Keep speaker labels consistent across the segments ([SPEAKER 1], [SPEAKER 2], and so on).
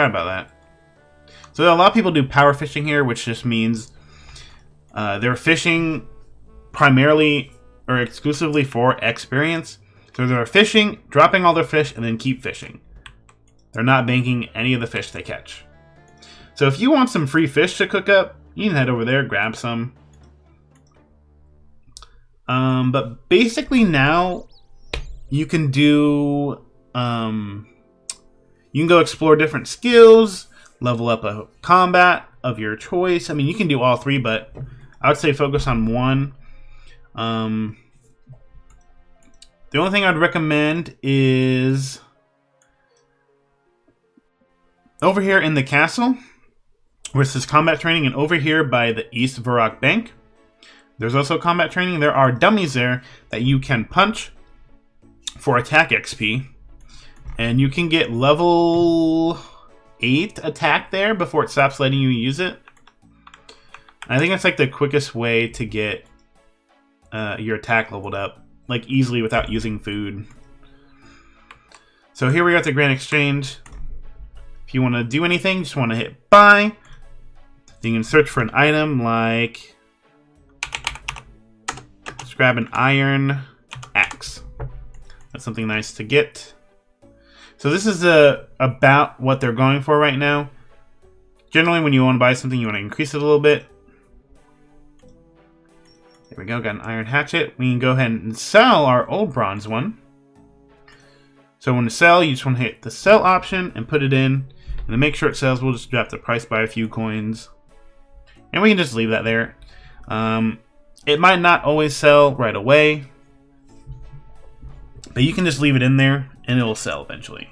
[SPEAKER 1] Forgot about that. So a lot of people do power fishing here, which just means they're fishing primarily or exclusively for experience. So they're fishing, dropping all their fish, and then keep fishing. They're not banking any of the fish they catch. So if you want some free fish to cook up, you can head over there, grab some. But basically now you can do you can go explore different skills, level up a combat of your choice. I mean, you can do all three, but I would say focus on one. The only thing I'd recommend is over here in the castle, where it says combat training, and over here by the East Varrock Bank, there's also combat training. There are dummies there that you can punch for attack XP, and you can get level 8 attack there before it stops letting you use it. I think that's like the quickest way to get your attack leveled up, like easily without using food. So here we are at the Grand Exchange. If you want to do anything, just want to hit buy. You can search for an item like, just grab an iron axe. That's something nice to get. So this is about what they're going for right now. Generally, when you want to buy something, you want to increase it a little bit. There we go, got an iron hatchet. We can go ahead and sell our old bronze one. So when to sell, you just want to hit the sell option and put it in. And to make sure it sells, we'll just drop the price by a few coins. And we can just leave that there. It might not always sell right away, but you can just leave it in there and it will sell eventually.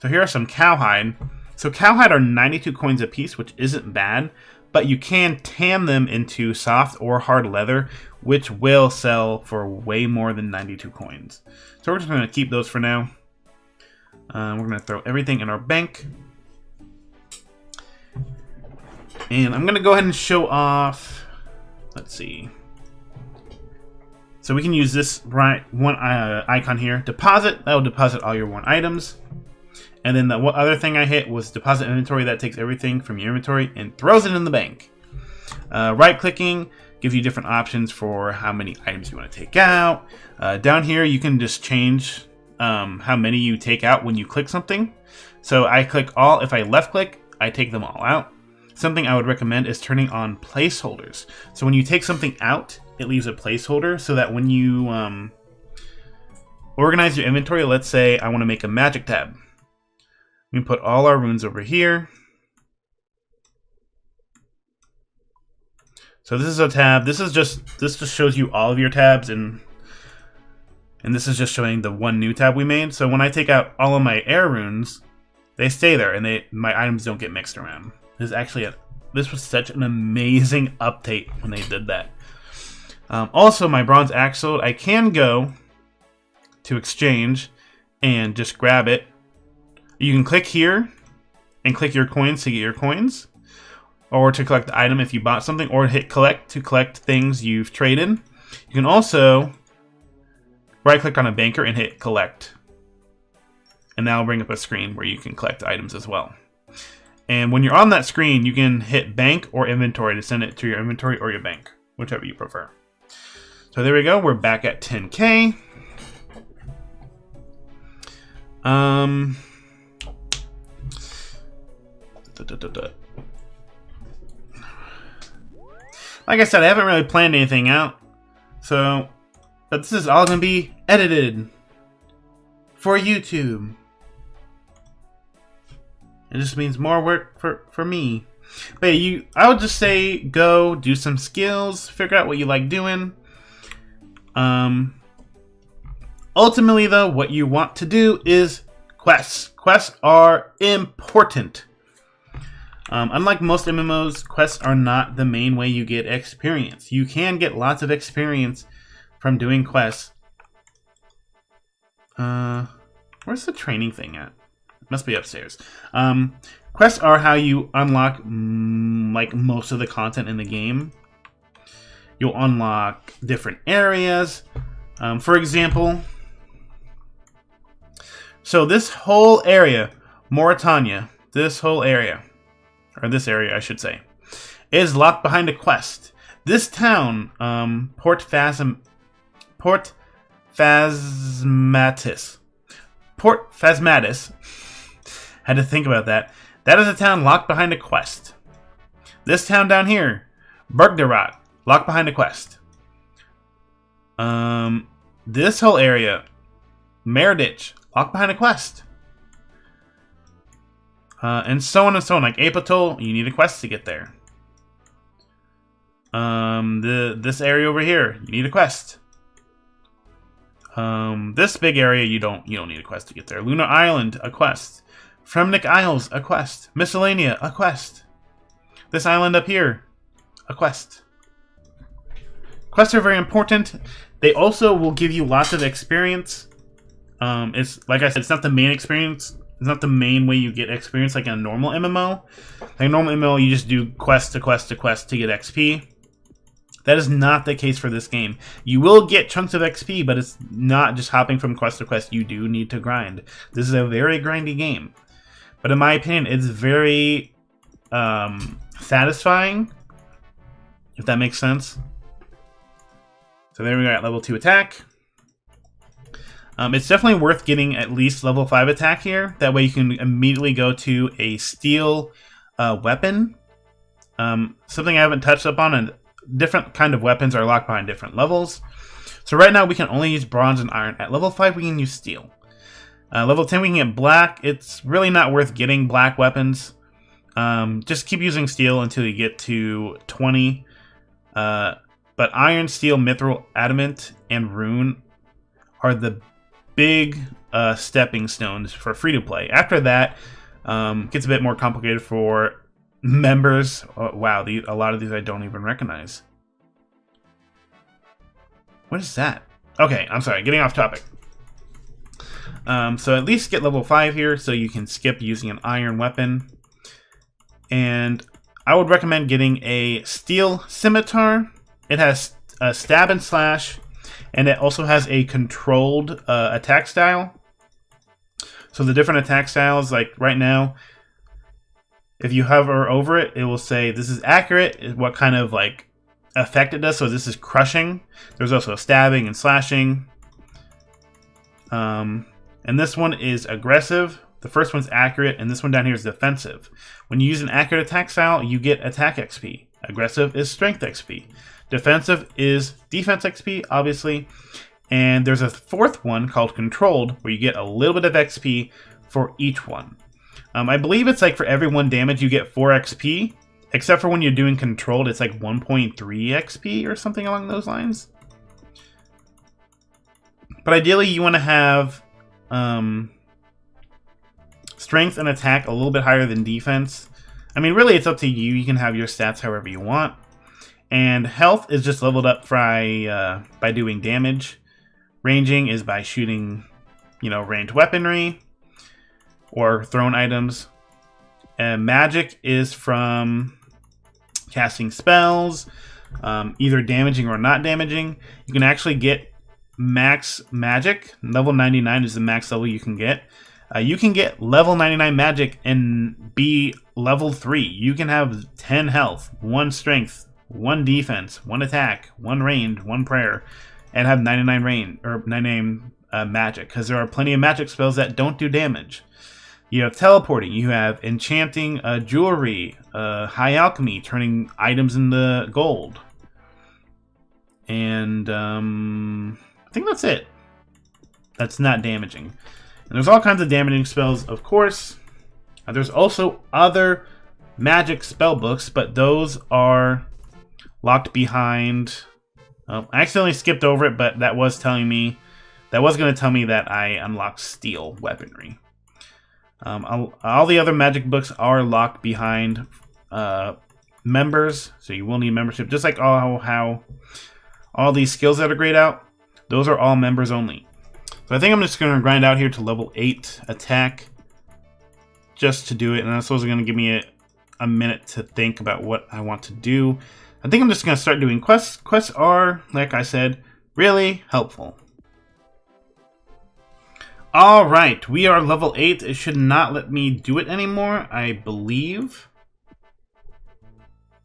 [SPEAKER 1] So here are some cowhide. So cowhide are 92 coins a piece, which isn't bad, but you can tan them into soft or hard leather, which will sell for way more than 92 coins. So we're just going to keep those for now. We're going to throw everything in our bank. And I'm going to go ahead and show off, let's see. So we can use this one icon here, deposit. That will deposit all your worn items. And then the other thing I hit was deposit inventory. That takes everything from your inventory and throws it in the bank. Right clicking gives you different options for how many items you want to take out. Down here you can just change how many you take out when you click something. So I click all. If I left click, I take them all out. Something I would recommend is turning on placeholders. So when you take something out, it leaves a placeholder so that when you organize your inventory, let's say I want to make a magic tab. We can put all our runes over here. So this is a tab. This just shows you all of your tabs, and this is just showing the one new tab we made. So when I take out all of my air runes, they stay there, and my items don't get mixed around. This was such an amazing update when they did that. Also, my bronze axe sword, I can go to exchange and just grab it. You can click here and click your coins to get your coins, or to collect the item if you bought something, or hit collect to collect things you've traded. You can also right click on a banker and hit collect, and that will bring up a screen where you can collect items as well. And when you're on that screen, you can hit bank or inventory to send it to your inventory or your bank, whichever you prefer. So there we go. We're back at 10K. Like I said, I haven't really planned anything out. But this is all going to be edited for YouTube. It just means more work for me. But I would just say go do some skills, figure out what you like doing. Ultimately, though, what you want to do is quests. Quests are important. Unlike most MMOs, quests are not the main way you get experience. You can get lots of experience from doing quests. Where's the training thing at? Must be upstairs. Quests are how you unlock like most of the content in the game. You'll unlock different areas. For example, so this whole area, Mauritania, this whole area, or this area I should say, is locked behind a quest. This town, Port Phasmatis, had to think about that. That is a town locked behind a quest. This town down here, Bergdarat, locked behind a quest. This whole area, Meredith, locked behind a quest. And so on and so on. Like Apatol, you need a quest to get there. This area over here, you need a quest. This big area, you don't need a quest to get there. Luna Island, a quest. Fremnik Isles, a quest. Miscellanea, a quest. This island up here, a quest. Quests are very important. They also will give you lots of experience. It's like I said, it's not the main experience. It's not the main way you get experience like in a normal MMO. Like a normal MMO, you just do quest to quest to quest to get XP. That is not the case for this game. You will get chunks of XP, but it's not just hopping from quest to quest. You do need to grind. This is a very grindy game. But in my opinion, it's very satisfying, if that makes sense. So there we go at level 2 attack. It's definitely worth getting at least level 5 attack here. That way you can immediately go to a steel weapon. Something I haven't touched up on, and different kind of weapons are locked behind different levels. So right now we can only use bronze and iron. At level 5 we can use steel. Level 10 we can get black. It's really not worth getting black weapons. Just keep using steel until you get to 20. But iron, steel, mithril, adamant, and rune are the big stepping stones for free-to-play. After that, gets a bit more complicated for members. Oh, wow, a lot of these I don't even recognize. What is that? Okay, I'm sorry, getting off topic. So at least get level 5 here so you can skip using an iron weapon. And I would recommend getting a steel scimitar. It has a stab and slash, and it also has a controlled attack style. So the different attack styles, like right now, if you hover over it, it will say this is accurate, what kind of like effect it does. So this is crushing. There's also stabbing and slashing. And this one is aggressive. The first one's accurate, and this one down here is defensive. When you use an accurate attack style, you get attack XP. Aggressive is strength XP. Defensive is defense XP, obviously. And there's a fourth one called controlled, where you get a little bit of XP for each one. I believe it's like for every 1 damage you get 4 XP, except for when you're doing controlled, it's like 1.3 XP or something along those lines. But ideally you want to have strength and attack a little bit higher than defense. I mean, really, it's up to you. You can have your stats however you want. And health is just leveled up by doing damage. Ranging is by shooting, ranged weaponry or thrown items. And magic is from casting spells, either damaging or not damaging. You can actually get max magic. Level 99 is the max level you can get. You can get level 99 magic and be level 3. You can have 10 health, 1 strength, 1 defense, 1 attack, 1 range, 1 prayer, and have 99 range or 99 magic, because there are plenty of magic spells that don't do damage. You have teleporting, you have enchanting, jewelry, high alchemy, turning items into gold, and I think that's it. That's not damaging. And there's all kinds of damaging spells, of course. There's also other magic spell books, but those are locked behind. I accidentally skipped over it, but that was going to tell me that I unlocked steel weaponry. All the other magic books are locked behind members, so you will need membership. Just like how all these skills that are grayed out, those are all members only. So I think I'm just going to grind out here to level 8 attack just to do it. And that's also going to give me a minute to think about what I want to do. I think I'm just going to start doing quests. Quests are, like I said, really helpful. Alright, we are level 8. It should not let me do it anymore, I believe.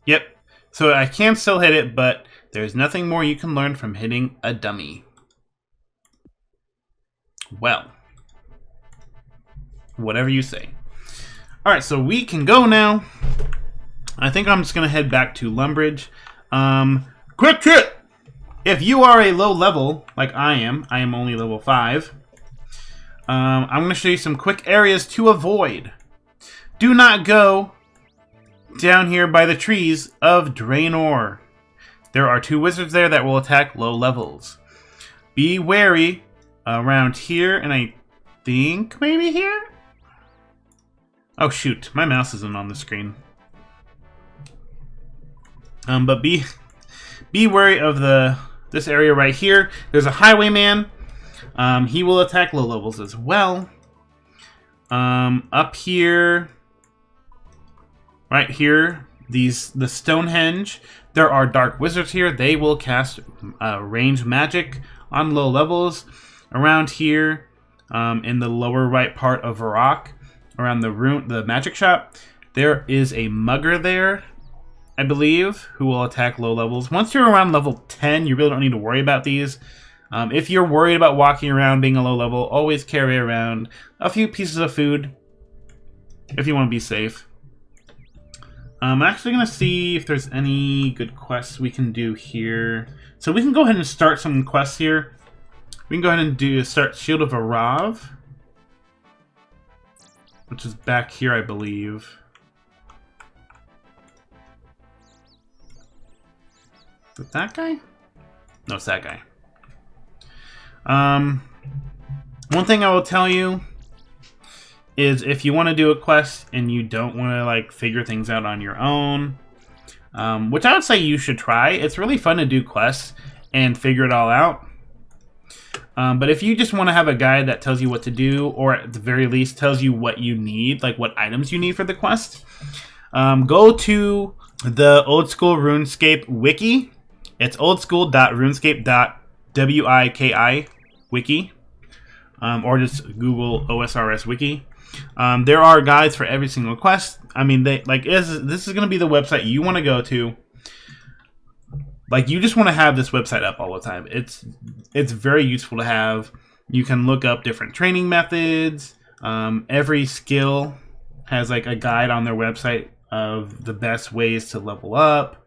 [SPEAKER 1] Yep. So I can still hit it, but there's nothing more you can learn from hitting a dummy. Well, whatever you say. Alright, so we can go now. I think I'm just going to head back to Lumbridge. Quick tip! If you are a low level, like I am only level 5, I'm going to show you some quick areas to avoid. Do not go down here by the trees of Draenor. There are 2 wizards there that will attack low levels. Be wary around here, and I think maybe here? Oh shoot, my mouse isn't on the screen. But be wary of this area right here. There's a highwayman. He will attack low levels as well. Up here, right here, the Stonehenge. There are dark wizards here. They will cast range magic on low levels. Around here, in the lower right part of Varrock, around the magic shop, there is a mugger there, I believe, who will attack low levels. Once you're around level 10, you really don't need to worry about these. If you're worried about walking around being a low level, always carry around a few pieces of food if you want to be safe. I'm actually going to see if there's any good quests we can do here. So we can go ahead and start some quests here. We can go ahead and start Shield of Arav, which is back here, I believe. Is it that guy? No, it's that guy. One thing I will tell you is if you want to do a quest and you don't want to like figure things out on your own, which I would say you should try. It's really fun to do quests and figure it all out. But if you just want to have a guide that tells you what to do, or at the very least tells you what you need, like what items you need for the quest, go to the Old School RuneScape wiki. It's oldschool.runescape.wiki wiki, or just Google OSRS wiki. There are guides for every single quest. I mean, this is going to be the website you want to go to. Like, you just want to have this website up all the time. It's very useful to have. You can look up different training methods. Every skill has like a guide on their website of the best ways to level up.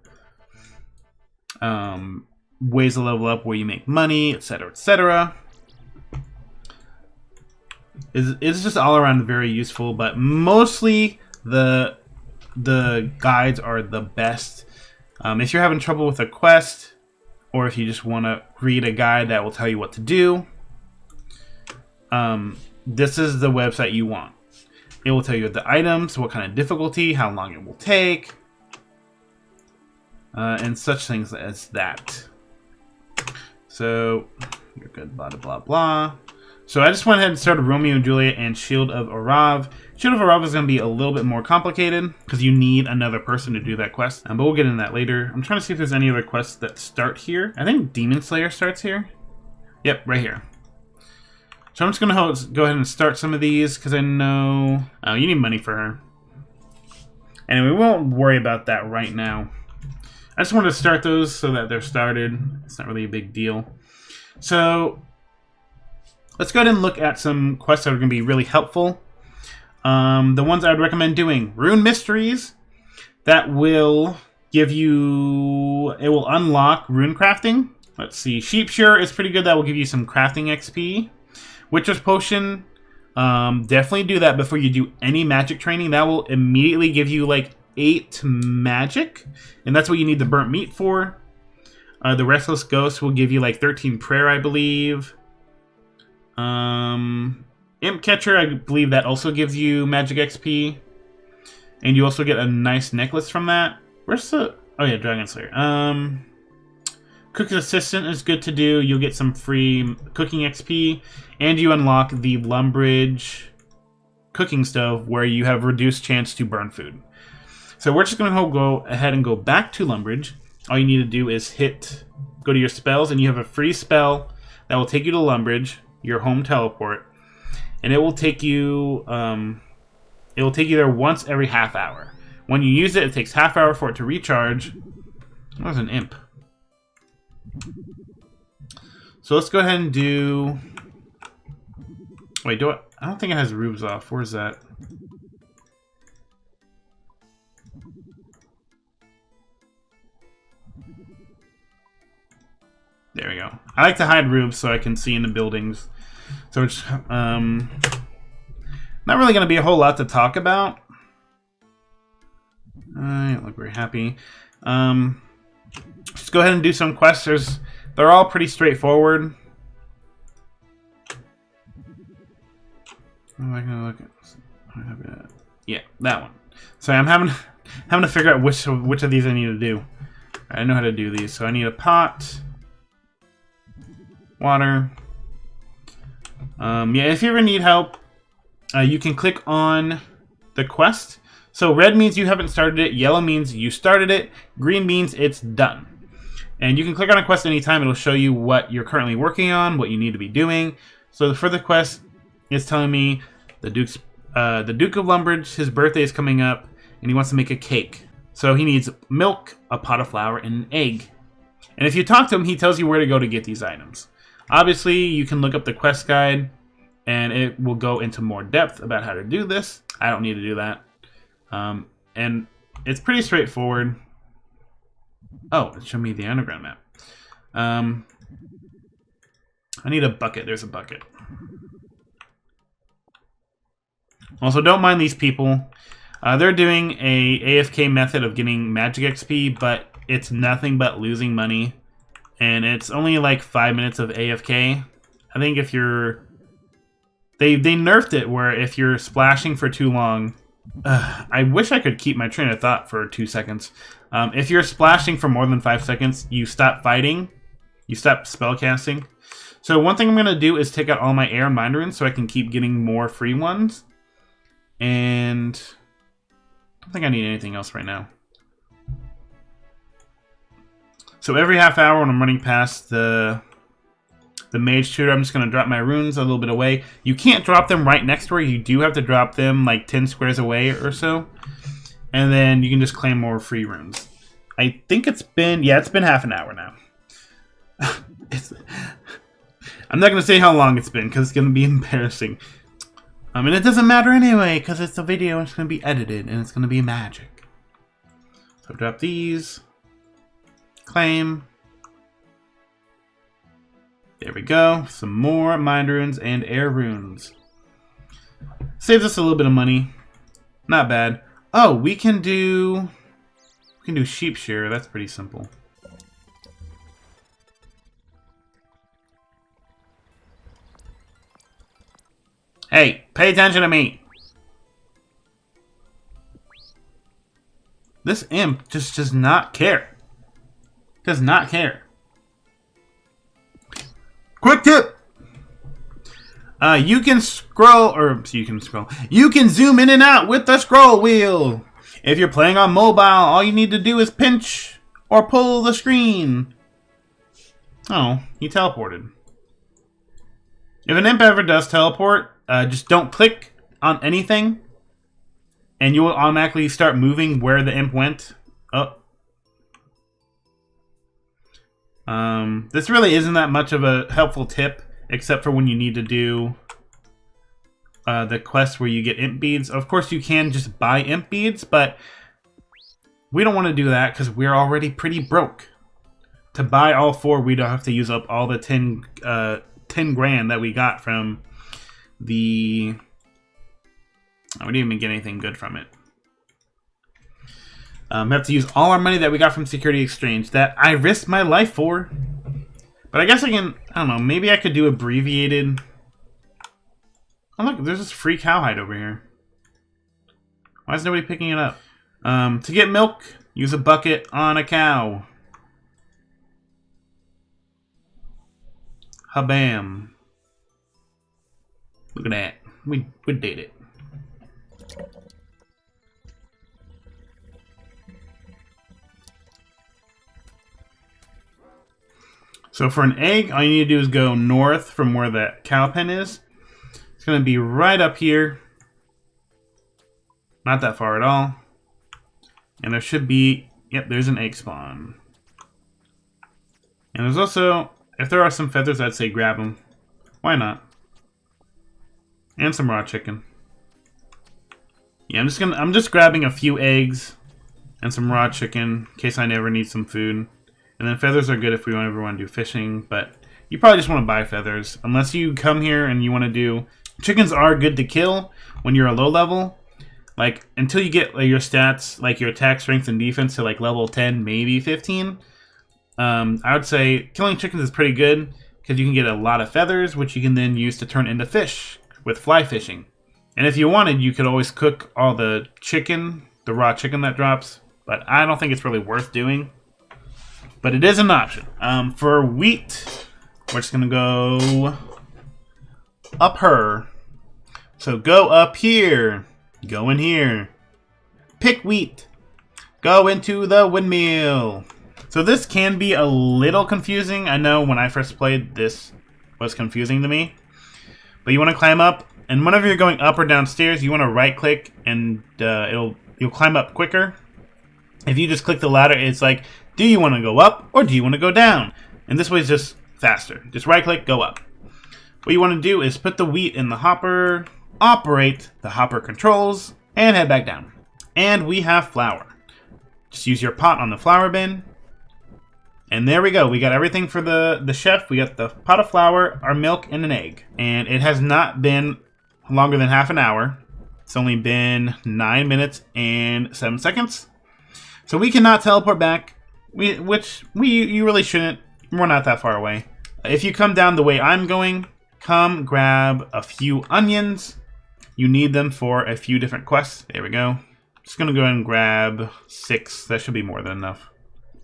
[SPEAKER 1] Ways to level up where you make money, etc., etc. It's just all around very useful, but mostly the guides are the best. If you're having trouble with a quest, or if you just want to read a guide that will tell you what to do, this is the website you want. It will tell you the items, what kind of difficulty, how long it will take, and such things as that. So, you're good, blah, blah, blah. So I just went ahead and started Romeo and Juliet and Shield of Arav. Shield of Arav is going to be a little bit more complicated because you need another person to do that quest. But we'll get into that later. I'm trying to see if there's any other quests that start here. I think Demon Slayer starts here. Yep, right here. So I'm just going to go ahead and start some of these because I know... Oh, you need money for her. Anyway, we won't worry about that right now. I just wanted to start those so that they're started. It's not really a big deal. So... let's go ahead and look at some quests that are going to be really helpful. The ones I would recommend doing. Rune Mysteries. That will give you... it will unlock rune crafting. Let's see. Shearer is pretty good. That will give you some crafting XP. Witcher's Potion. Definitely do that before you do any magic training. That will immediately give you like 8 magic. And that's what you need the burnt meat for. The Restless Ghost will give you like 13 prayer, I believe. Imp Catcher, I believe that also gives you magic XP. And you also get a nice necklace from that. Where's the... oh yeah, Dragon Slayer. Cook's Assistant is good to do. You'll get some free cooking XP. And you unlock the Lumbridge cooking stove where you have reduced chance to burn food. So we're just going to go ahead and go back to Lumbridge. All you need to do is go to your spells, and you have a free spell that will take you to Lumbridge, your home teleport. and it will take you there once every half hour. When you use it, it takes half hour for it to recharge. That was an imp. So let's go ahead and do... Wait, I don't think it has roofs off. Where's that? There we go. I like to hide roofs so I can see in the buildings. So it's not really going to be a whole lot to talk about. I don't look very happy. Just go ahead and do some quests. They're all pretty straightforward. What am I going to look at? Yeah, that one. So I'm having to figure out which of these I need to do. I know how to do these. So I need a pot, water. Yeah, if you ever need help, you can click on the quest. So red means you haven't started it, yellow means you started it, green means it's done. And you can click on a quest anytime. It'll show you what you're currently working on, what you need to be doing. So for the quest, it's telling me the Duke of Lumbridge, his birthday is coming up, and he wants to make a cake. So he needs milk, a pot of flour, and an egg. And if you talk to him, he tells you where to go to get these items. Obviously, you can look up the quest guide, and it will go into more depth about how to do this. I don't need to do that. And it's pretty straightforward. Oh, it showed me the underground map. I need a bucket. There's a bucket. Also, don't mind these people. They're doing a AFK method of getting magic XP, but it's nothing but losing money. And it's only like 5 minutes of AFK. I think if you're... They nerfed it where if you're splashing for too long... I wish I could keep my train of thought for 2 seconds. If you're splashing for more than 5 seconds, you stop fighting. You stop spellcasting. So one thing I'm going to do is take out all my air and mind runes so I can keep getting more free ones. And I don't think I need anything else right now. So every half hour when I'm running past the mage tutor, I'm just going to drop my runes a little bit away. You can't drop them right next to her. You do have to drop them like 10 squares away or so. And then you can just claim more free runes. I think it's been half an hour now. I'm not going to say how long it's been because it's going to be embarrassing. And it doesn't matter anyway because it's a video and it's going to be edited and it's going to be magic. So drop these. Claim. There we go. Some more mind runes and air runes. Saves us a little bit of money. Not bad. Oh, we can do sheep shearer. That's pretty simple. Hey, pay attention to me. This imp just does not care. Does not care. Quick tip. You can zoom in and out with the scroll wheel. If you're playing on mobile, all you need to do is pinch or pull the screen. Oh, he teleported. If an imp ever does teleport, just don't click on anything, and you will automatically start moving where the imp went. Oh. This really isn't that much of a helpful tip, except for when you need to do the quest where you get imp beads. Of course, you can just buy imp beads, but we don't want to do that because we're already pretty broke. To buy all 4, we don't have to use up all the 10 grand that we got from the... we didn't even get anything good from it. We have to use all our money that we got from Security Exchange that I risked my life for. But I guess I can, I don't know, maybe I could do abbreviated... Oh look, there's this free cowhide over here. Why is nobody picking it up? To get milk, use a bucket on a cow. Habam. Look at that. We did it. So for an egg, all you need to do is go north from where that cow pen is. It's It's going to be right up here. Not that far at all. And there should be... Yep, there's an egg spawn. And there's also... If there are some feathers, I'd say grab them. Why not? And some raw chicken. Yeah, I'm just grabbing a few eggs and some raw chicken in case I never need some food. And then feathers are good if we ever want to do fishing, but you probably just want to buy feathers. Unless you come here and you want to do... Chickens are good to kill when you're a low level. Like, until you get your stats, like your attack, strength, and defense to like level 10, maybe 15. I would say killing chickens is pretty good because you can get a lot of feathers, which you can then use to turn into fish with fly fishing. And if you wanted, you could always cook all the chicken, the raw chicken that drops, but I don't think it's really worth doing. But it is an option. For wheat, we're just going to go up her. So go up here. Go in here. Pick wheat. Go into the windmill. So this can be a little confusing. I know when I first played, this was confusing to me. But you want to climb up, and whenever you're going up or downstairs, you want to right-click, and you'll climb up quicker. If you just click the ladder, it's like, do you want to go up or do you want to go down? And this way is just faster. Just right-click, go up. What you want to do is put the wheat in the hopper, operate the hopper controls, and head back down. And we have flour. Just use your pot on the flour bin. And there we go. We got everything for the chef. We got the pot of flour, our milk, and an egg. And it has not been longer than half an hour. It's only been 9 minutes and 7 seconds. So we cannot teleport back, you really shouldn't. We're not that far away. If you come down the way I'm going, come grab a few onions. You need them for a few different quests. There we go. Just going to go ahead and grab 6. That should be more than enough.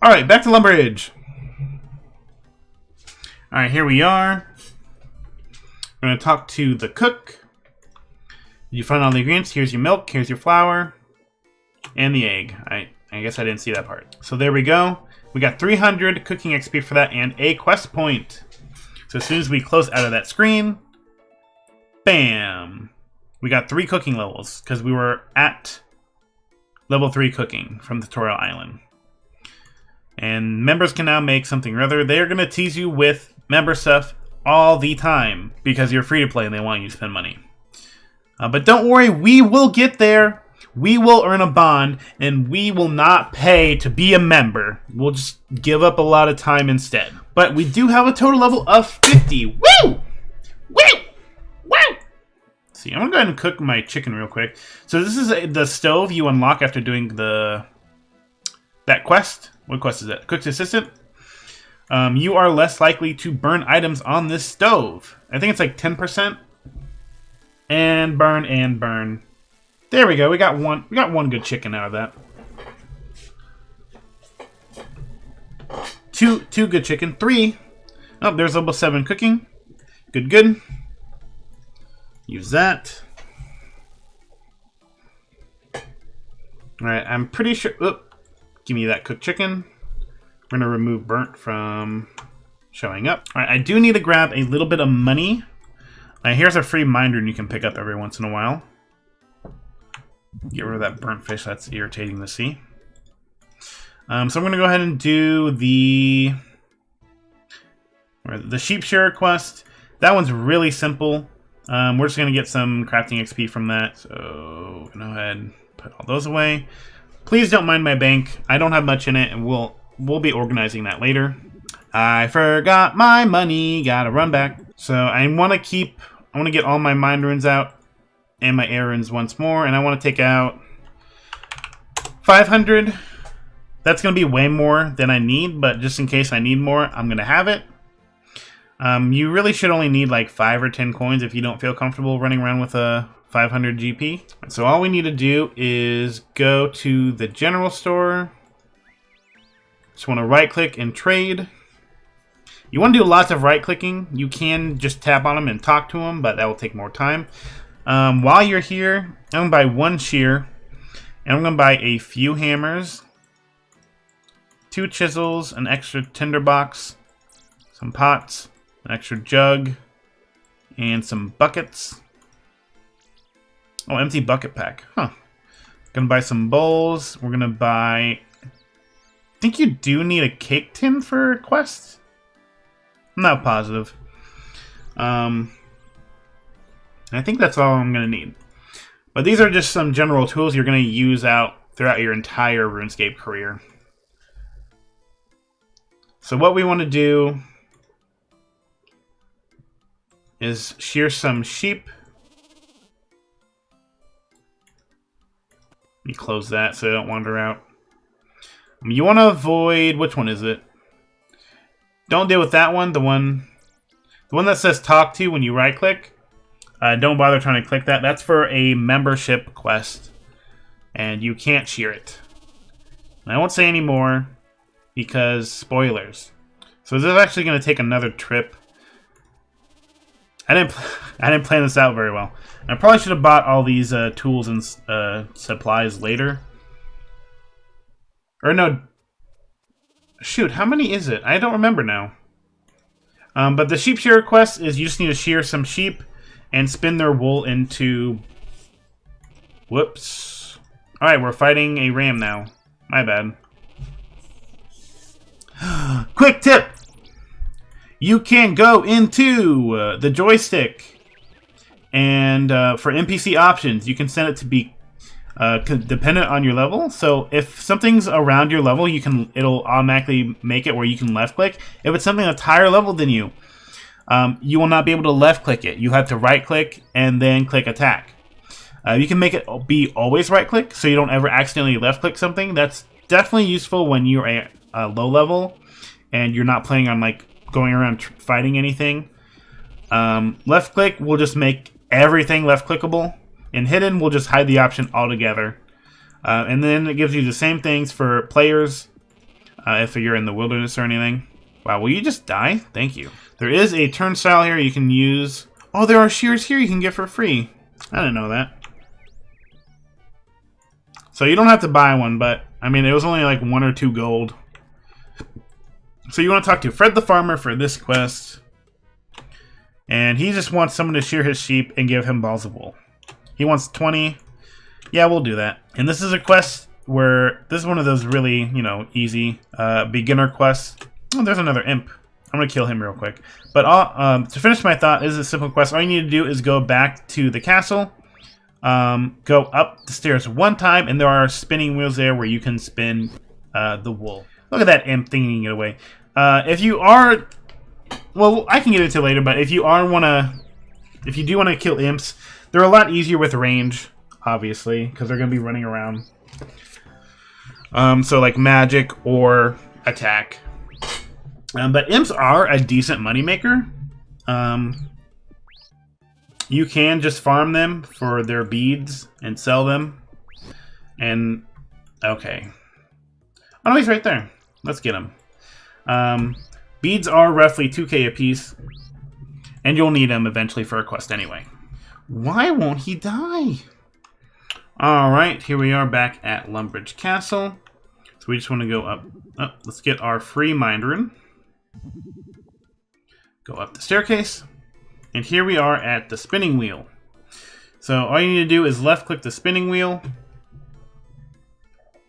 [SPEAKER 1] Alright, back to Lumberidge. Alright, here we are. We're going to talk to the cook. You find all the ingredients. Here's your milk, here's your flour, and the egg. I guess I didn't see that part. So there we go. We got 300 cooking XP for that and a quest point. So as soon as we close out of that screen, bam! We got 3 cooking levels because we were at level 3 cooking from the tutorial island. And members can now make something or other. They're going to tease you with member stuff all the time because you're free to play and they want you to spend money. But don't worry, we will get there. We will earn a bond and we will not pay to be a member. We'll just give up a lot of time instead. But we do have a total level of 50. Woo! Woo! Woo! See, I'm going to go ahead and cook my chicken real quick. So this is the stove you unlock after doing that quest. What quest is that? Cook's Assistant. You are less likely to burn items on this stove. I think it's like 10%. And burn and burn. There we go. We got one good chicken out of that. Two good chicken. 3. Oh, there's level 7 cooking. Good. Use that. Alright, I'm pretty sure... Oop. Give me that cooked chicken. We're going to remove burnt from showing up. Alright, I do need to grab a little bit of money. Here's a free mind rune you can pick up every once in a while. Get rid of that burnt fish. That's irritating to see. So I'm going to go ahead and do the sheep shearer quest. That one's really simple. We're just going to get some crafting XP from that. So go ahead and put all those away. Please don't mind my bank. I don't have much in it, and we'll be organizing that later. I forgot my money. Gotta run back. So I want to get all my mind runes out and my air runes once more, and I want to take out 500. That's going to be way more than I need, but just in case I need more, I'm going to have it. You really should only need like 5 or 10 coins if you don't feel comfortable running around with a 500 GP. So all we need to do is go to the general store. Just want to right click and trade. You want to do lots of right clicking. You can just tap on them and talk to them, but that will take more time. While you're here, I'm going to buy 1 shear, and I'm going to buy a few hammers, 2 chisels, an extra tinderbox, some pots, an extra jug, and some buckets. Oh, empty bucket pack. Huh. Gonna buy some bowls. We're gonna buy... I think you do need a cake tin for quests? I'm not positive. I think that's all I'm gonna need. But these are just some general tools you're gonna use out throughout your entire RuneScape career. So what we want to do is shear some sheep. Let me close that so I don't wander out. You want to avoid... which one is it? Don't deal with that one. The one that says talk to when you right click. Don't bother trying to click that. That's for a membership quest. And you can't shear it. And I won't say any more because spoilers. So this is actually going to take another trip. I didn't plan this out very well. I probably should have bought all these tools and supplies later. Or no. Shoot, how many is it? I don't remember now. But the sheep shearer quest is you just need to shear some sheep and spin their wool into... Whoops. Alright, we're fighting a ram now. My bad. Quick tip! You can go into the joystick and for NPC options, you can set it to be dependent on your level. So if something's around your level, it'll automatically make it where you can left click. If it's something that's higher level than you, you will not be able to left click it. You have to right click and then click attack. You can make it be always right click so you don't ever accidentally left click something. That's definitely useful when you're at a low level and you're not planning on like going around fighting anything. Left click will just make everything left clickable, and hidden will just hide the option altogether. And then it gives you the same things for players if you're in the wilderness or anything. Wow, will you just die? Thank you. There is a turnstile here you can use. Oh, there are shears here you can get for free. I didn't know that. So you don't have to buy one, but I mean it was only like 1 or 2 gold. So you want to talk to Fred the Farmer for this quest. And he just wants someone to shear his sheep and give him balls of wool. He wants 20. Yeah, we'll do that. And this is a quest where... this is one of those really, you know, easy beginner quests. Oh, there's another imp. I'm going to kill him real quick. But to finish my thought, this is a simple quest. All you need to do is go back to the castle. Go up the stairs 1 time, and there are spinning wheels there where you can spin the wool. Look at that imp thinking it away. If you are... well, I can get into it later, but if you do want to kill imps, they're a lot easier with range, obviously, because they're going to be running around. So like magic or attack. But imps are a decent moneymaker. You can just farm them for their beads and sell them. And, okay. Oh, he's right there. Let's get him. Beads are roughly 2k a piece. And you'll need them eventually for a quest anyway. Why won't he die? Alright, here we are back at Lumbridge Castle. So we just want to go up. Oh, let's get our free mind rune. Go up the staircase. And here we are at the spinning wheel. So all you need to do is left click the spinning wheel.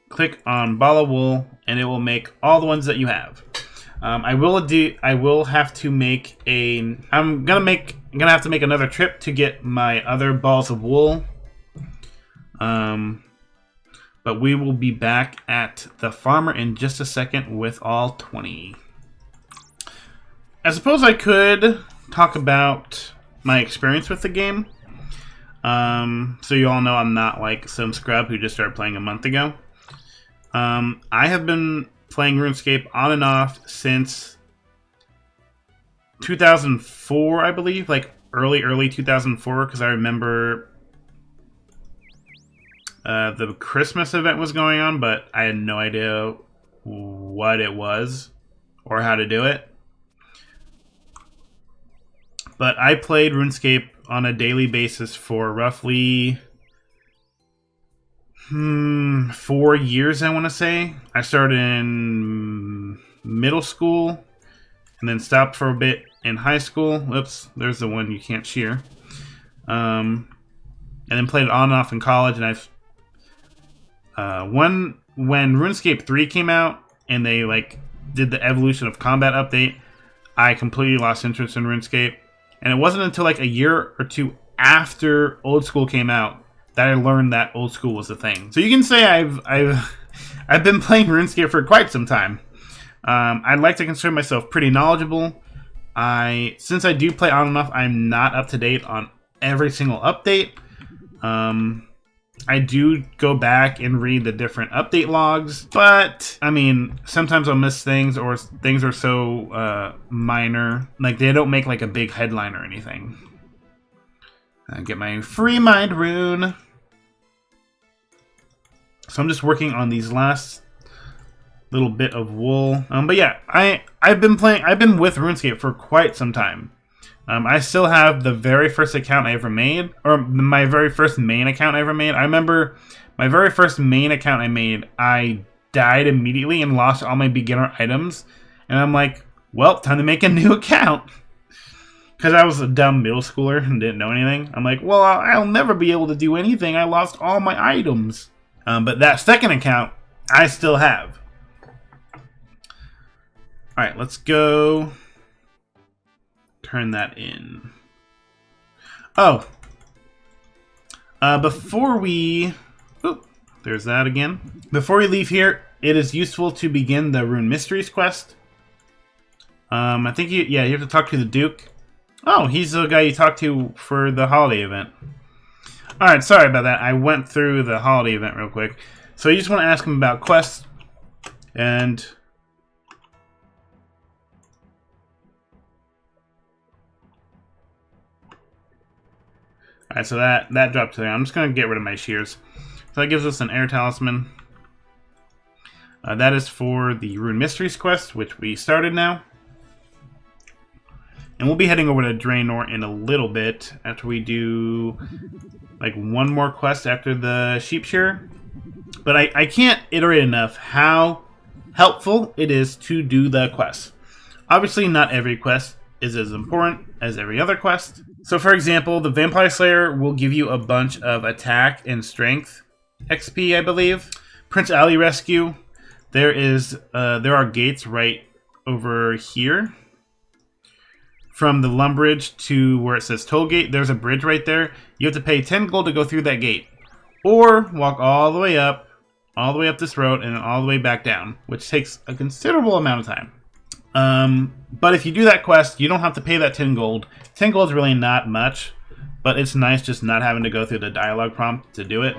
[SPEAKER 1] Click on ball of wool, and it will make all the ones that you have. I will have to make a... I'm gonna have to make another trip to get my other balls of wool. But we will be back at the farmer in just a second with all 20. I suppose I could talk about my experience with the game. So you all know I'm not like some scrub who just started playing a month ago. I have been playing RuneScape on and off since 2004, I believe, like early 2004, because I remember the Christmas event was going on, but I had no idea what it was or how to do it. But I played RuneScape on a daily basis for roughly 4 years, I want to say. I started in middle school and then stopped for a bit in high school. Oops, there's the one you can't shear. and then played it on and off in college. And I've when RuneScape 3 came out and they like did the evolution of combat update, I completely lost interest in RuneScape. And it wasn't until like a year or two after Old School came out that I learned that Old School was a thing. So you can say I've been playing RuneScape for quite some time. I'd like to consider myself pretty knowledgeable. Since I do play on and off, I'm not up to date on every single update. I do go back and read the different update logs, but I mean, sometimes I'll miss things, or things are so minor, like they don't make like a big headline or anything. I get my free mind rune. So I'm just working on these last little bit of wool. But yeah, I've been with RuneScape for quite some time. I still have the very first account I ever made, or my very first main account I ever made. I remember my very first main account I made, I died immediately and lost all my beginner items. And I'm like, well, time to make a new account. Because I was a dumb middle schooler and didn't know anything. I'm like, well, I'll never be able to do anything. I lost all my items. But that second account, I still have. Alright, let's go turn that in. Oh. Before we... Oop, there's that again. Before we leave here, it is useful to begin the Rune Mysteries quest. I think you have to talk to the Duke. Oh, he's the guy you talked to for the holiday event. Alright, sorry about that. I went through the holiday event real quick. So you just want to ask him about quests. And... Alright, so that dropped to there. I'm just going to get rid of my shears. So that gives us an air talisman. That is for the Rune Mysteries quest, which we started now. And we'll be heading over to Draenor in a little bit after we do like one more quest after the Sheep Shearer. But I can't iterate enough how helpful it is to do the quest. Obviously, not every quest is as important as every other quest. So for example, the Vampire Slayer will give you a bunch of attack and strength XP, I believe. Prince Ali Rescue, there are gates right over here. From the Lumbridge to where it says Toll Gate, there's a bridge right there. You have to pay 10 gold to go through that gate. Or walk all the way up this road, and then all the way back down, which takes a considerable amount of time. But if you do that quest, you don't have to pay that 10 gold. 10 gold is really not much, but it's nice just not having to go through the dialogue prompt to do it.